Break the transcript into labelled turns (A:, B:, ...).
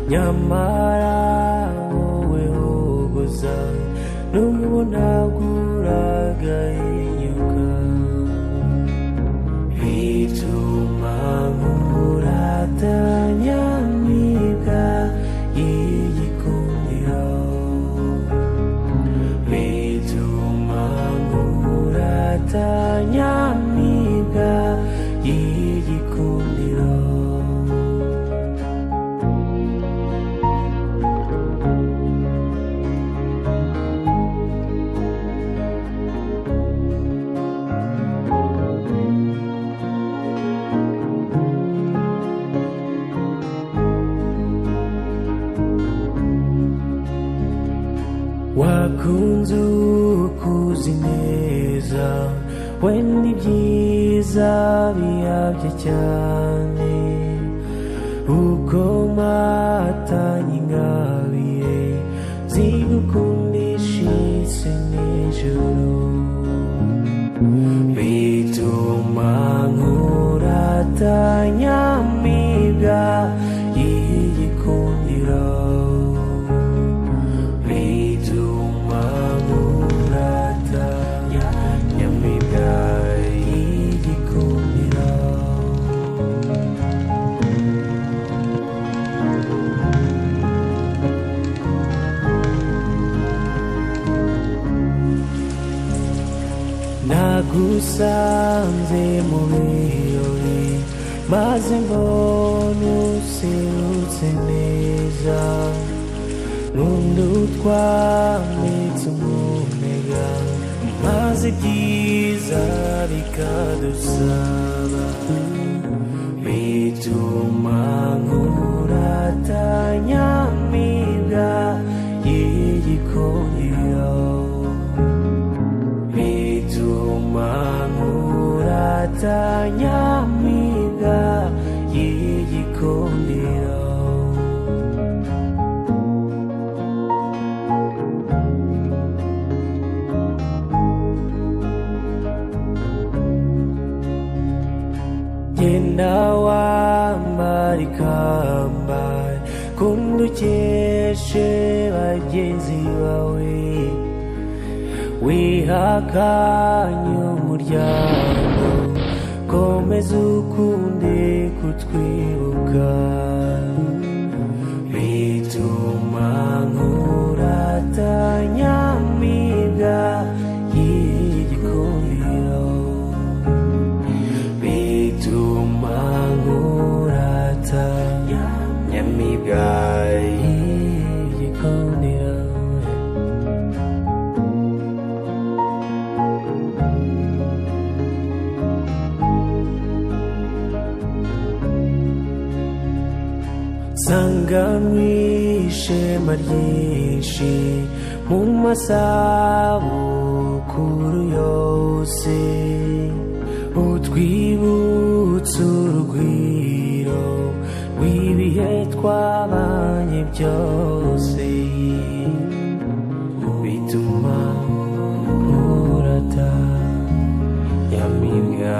A: nyamara wowe hogoza nubona uragahinyuka bituma nkurata nyamibwa y'igikundiro bituma nkurata nyamibwa y'igikundiro wakunze ukuzi neza wenda ibyiza biyabye cyane uko matanye ingabire zigukundisha isi n'ijuru bituma nkurata nyamibwa y'igikundiro nagusanze mu birori maze mbona userutse neza n'undi utwamitse umunega maze ibyiza bikadusaba bituma nkurata nyamibwa y'igikundiro nkurata nyamibwa y'igikundiro genda wambara ikamba kundi ukeshe bagenzi bawe wihakanye umuryango komeza ukunde kutwibuka bituma nkurata nyamibwa y'igikundiro bituma nkurata nyamibwa y'igikundiro sanganywe ishema ryinshi mu masabukuru yose utwibutsa urugwiro rw'ibihe twabanye byose bituma nkurata nyamibwa